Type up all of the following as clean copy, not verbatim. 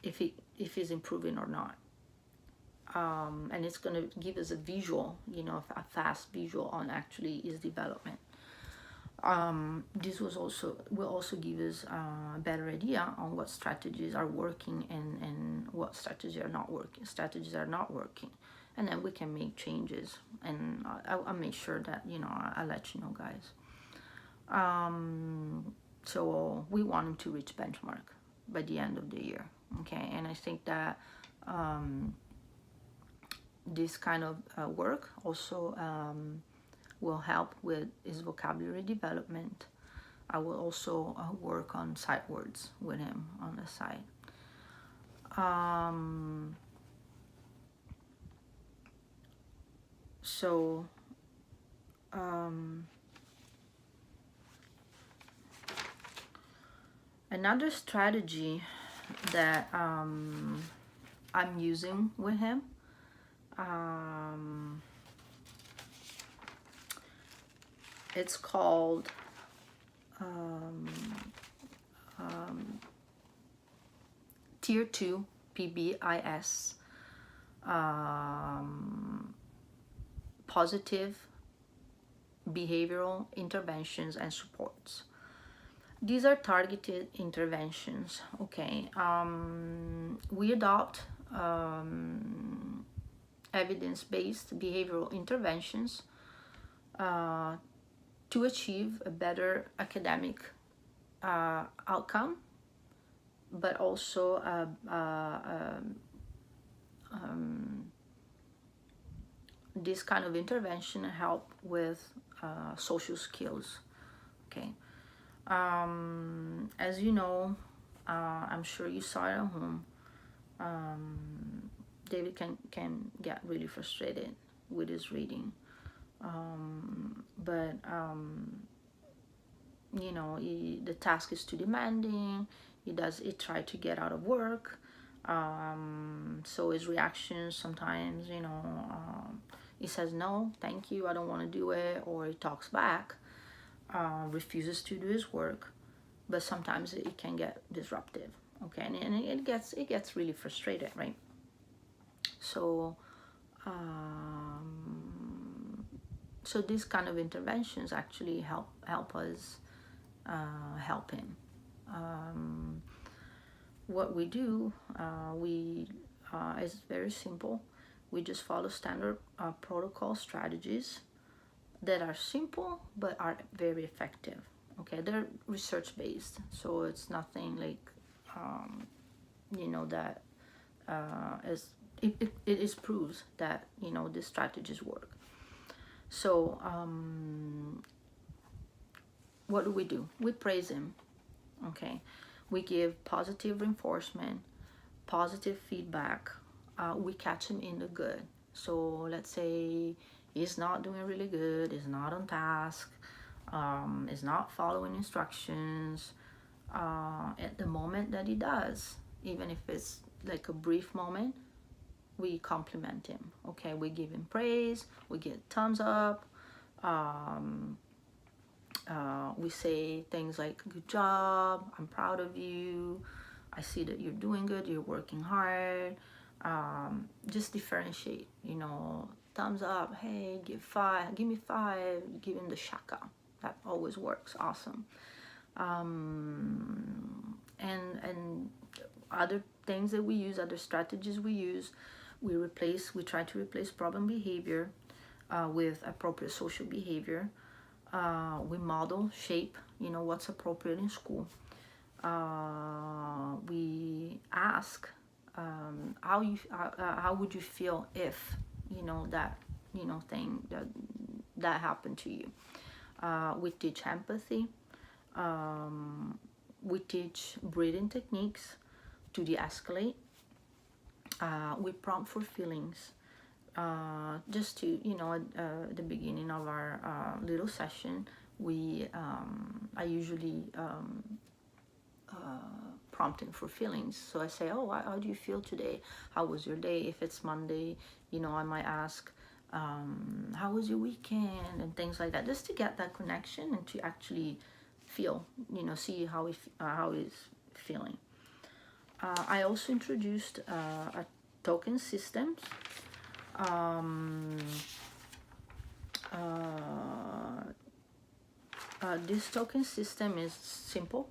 if he's improving or not. And it's going to give us a visual, a fast visual on actually his development. This will also give us a better idea on what strategies are working and what strategies are not working. And then we can make changes, and I'll make sure that I'll let you know, guys. So we want him to reach benchmark by the end of the year, okay? And I think that this kind of work also will help with his vocabulary development. I will also work on sight words with him on the side. So another strategy that I'm using with him, it's called Tier 2 PBIS, Positive Behavioral Interventions and Supports. These are targeted interventions, okay? We adopt evidence-based behavioral interventions to achieve a better academic outcome, but also this kind of intervention help with social skills, okay? As you know, I'm sure you saw it at home, David can get really frustrated with his reading, but the task is too demanding. He tried to get out of work, so his reactions sometimes, he says no, thank you, I don't want to do it, or he talks back, refuses to do his work. But sometimes it can get disruptive, okay, and it gets really frustrated, right? So so these kind of interventions actually help us help him. What we do, is very simple. We just follow standard protocol strategies that are simple but are very effective. Okay, they're research based, so it's nothing like that it is proves that these strategies work. So what do? We praise him, okay? We give positive reinforcement, positive feedback. We catch him in the good. So let's say he's not doing really good, he's not on task, is not following instructions. At the moment that he does, even if it's like a brief moment, we compliment him, okay? We give him praise, we get thumbs up, we say things like, good job, I'm proud of you, I see that you're doing good, you're working hard. Just differentiate, thumbs up, hey, give me five, give him the shaka. That always works. Awesome. And other things that we use, other strategies we use, we try to replace problem behavior with appropriate social behavior. We model, shape, what's appropriate in school. We ask, how would you feel if, that, thing that happened to you. We teach empathy. We teach breathing techniques to de-escalate. We prompt for feelings. Just to, at the beginning of our little session, I usually prompting for feelings. So I say, oh, how do you feel today? How was your day? If it's Monday, I might ask, how was your weekend, and things like that, just to get that connection and to actually feel, see how he's feeling. I also introduced a token system. Um, uh, this token system is simple.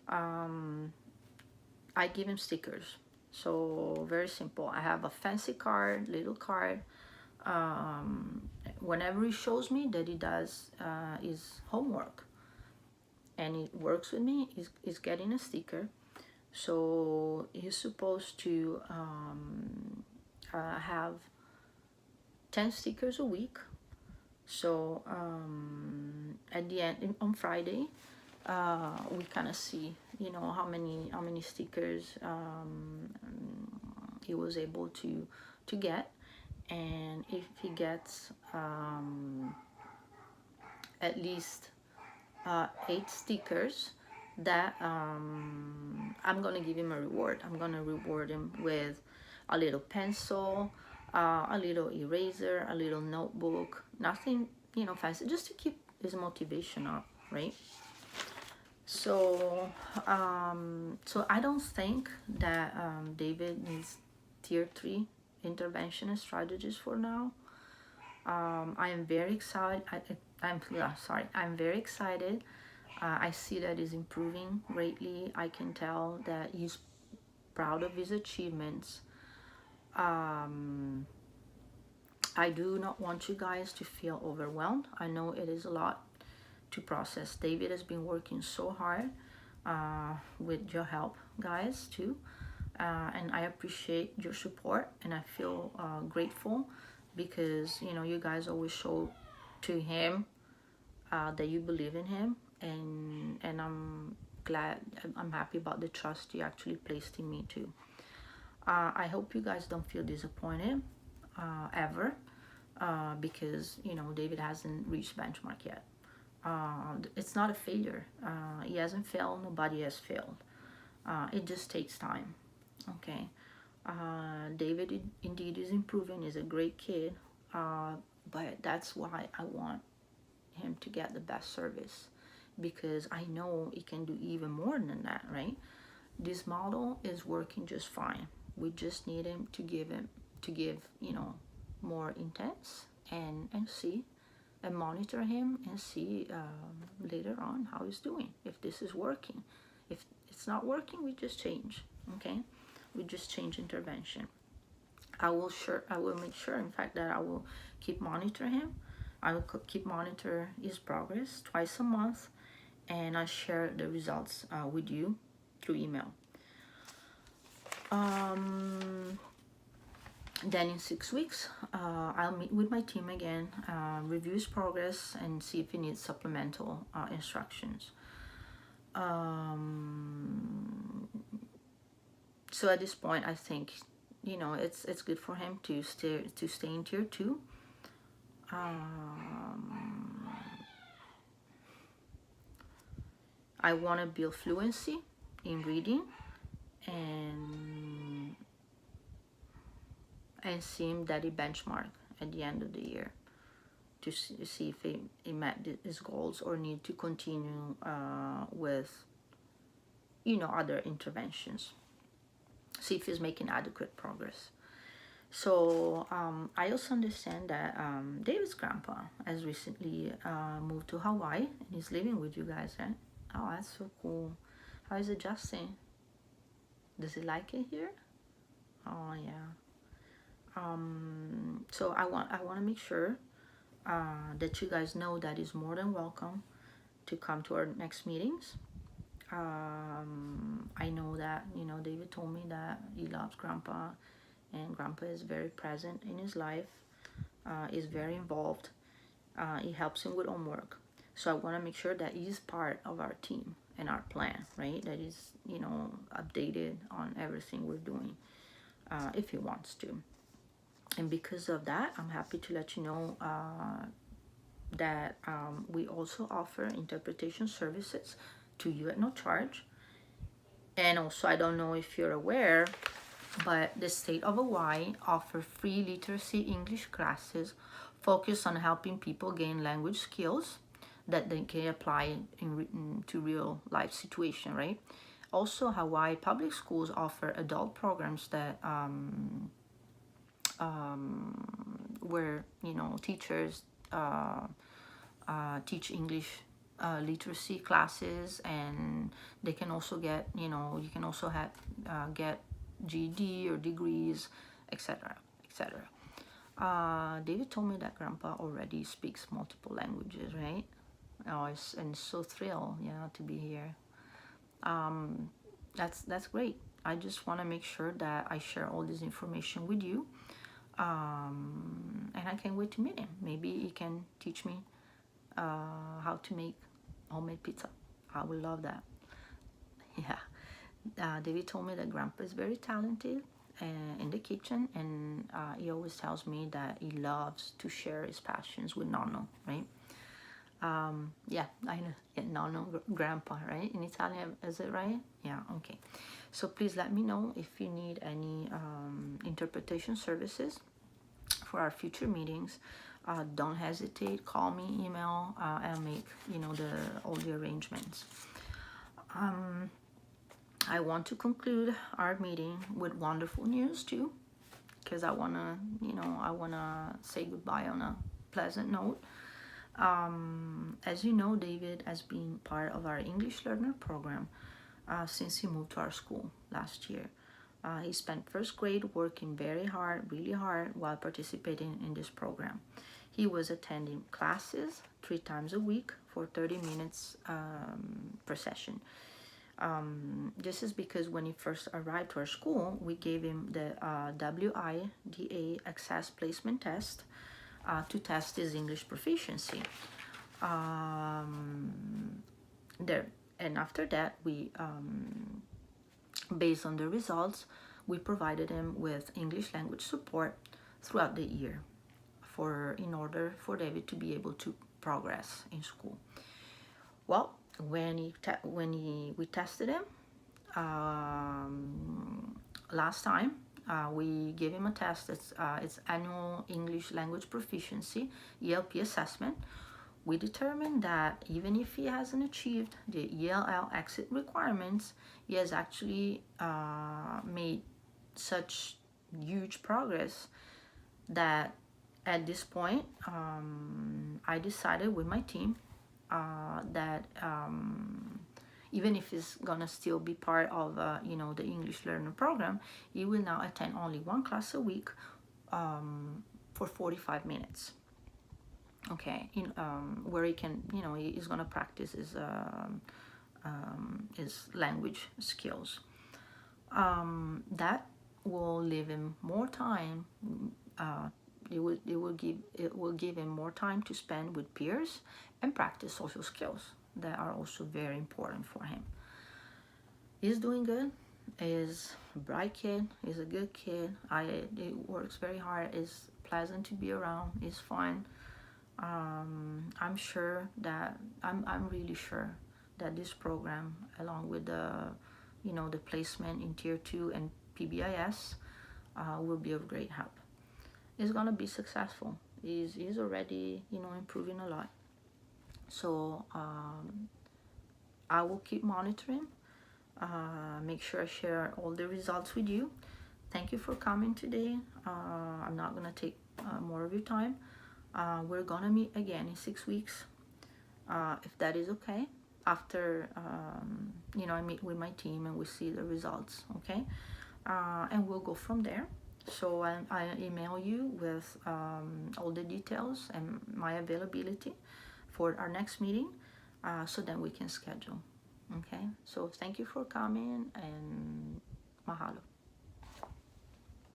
Um, I give him stickers. So very simple. I have a fancy card, little card. Whenever he shows me that he does his homework and it works with me, he's getting a sticker. So he's supposed to have 10 stickers a week. So at the end, on Friday, we kind of see, you know, how many stickers he was able to get, and if he gets at least 8 stickers, that I'm gonna give him a reward. I'm gonna reward him with a little pencil, a little eraser, a little notebook. Nothing, you know, fancy, just to keep his motivation up, right? So so I don't think that David needs tier 3 intervention and strategies for now. I am very excited. I'm very excited. I see that he's improving greatly. I can tell that he's proud of his achievements. I do not want you guys to feel overwhelmed. I know it is a lot to process. David has been working so hard with your help, guys, too. And I appreciate your support, and I feel grateful because, you know, you guys always show to him that you believe in him, and I'm glad, I'm happy about the trust you actually placed in me too. I hope you guys don't feel disappointed ever, because, you know, David hasn't reached benchmark yet. It's not a failure. He hasn't failed. Nobody has failed. It just takes time. Okay. David indeed is improving. He's a great kid. But that's why I want him to get the best service, because I know he can do even more than that, right? This model is working just fine. We just need him to give, you know, more intense, and see and monitor him and see later on how he's doing, if this is working. If it's not working, we just change. Okay, we just change intervention. I will make sure, in fact, that I will keep monitor him. I will keep monitor his progress twice a month, and I share the results with you through email. Then in 6 weeks, I'll meet with my team again, review his progress, and see if he needs supplemental instructions. So at this point, I think, you know, it's good for him to stay in tier 2. I want to build fluency in reading, and see him that he benchmark at the end of the year, to see if he met his goals or need to continue with, you know, other interventions. See if he's making adequate progress. So I also understand that David's grandpa has recently moved to Hawaii, and he's living with you guys, right? Oh, that's so cool. How is it, Justin? Does he like it here? Oh yeah. So I want to make sure that you guys know that he's more than welcome to come to our next meetings. I know that, you know, David told me that he loves grandpa, and grandpa is very present in his life, is very involved. He helps him with homework. So I want to make sure that he's part of our team and our plan, right? That he's, you know, updated on everything we're doing, if he wants to. And because of that, I'm happy to let you know that we also offer interpretation services to you at no charge. And also, I don't know if you're aware, but the state of Hawaii offers free literacy English classes focused on helping people gain language skills that they can apply to real life situation, right? Also, Hawaii public schools offer adult programs that where teachers teach English literacy classes, and they can also get you can also have get GED or degrees, etc., etc. David told me that Grandpa already speaks multiple languages, right? Oh, and so thrilled, to be here. That's great. I just want to make sure that I share all this information with you, and I can't wait to meet him. Maybe he can teach me how to make homemade pizza. I would love that. Yeah. David told me that Grandpa is very talented in the kitchen, and he always tells me that he loves to share his passions with Nonno, right? Yeah, I know. Yeah, Nonno, Grandpa, right? In Italian, is it right? Yeah, okay. So please let me know if you need any interpretation services for our future meetings. Don't hesitate. Call me, email. I'll make all the arrangements. I want to conclude our meeting with wonderful news too, because I wanna say goodbye on a pleasant note. As you know, David has been part of our English Learner program since he moved to our school last year. He spent first grade working very hard, really hard, while participating in this program. He was attending classes 3 times a week for 30 minutes per session. This is because when he first arrived to our school, we gave him the WIDA Access Placement Test to test his English proficiency. And after that, we based on the results, we provided him with English language support throughout the year in order for David to be able to progress in school. Well, when we tested him last time, we gave him a test. It's annual English language proficiency ELP assessment. We determined that even if he hasn't achieved the ELL exit requirements, he has actually made such huge progress that at this point, I decided with my team that even if he's gonna still be part of the English Learner program, he will now attend only 1 class a week for 45 minutes. Okay, where he can he's gonna practice his language skills. That will leave him more time. It will give him more time to spend with peers and practice social skills that are also very important for him. He's doing good. He's a bright kid. He's a good kid. He works very hard. He's pleasant to be around. He's fun. I'm sure that I'm really sure that this program, along with the the placement in Tier 2 and PBIS, will be of great help. He's gonna be successful. He's already improving a lot. So I will keep monitoring. Make sure I share all the results with you. Thank you for coming today. I'm not gonna take more of your time. We're gonna meet again in 6 weeks, if that is okay. After I meet with my team and we see the results, okay? And we'll go from there. So I email you with all the details and my availability for our next meeting, so then we can schedule. Okay, so thank you for coming, and mahalo.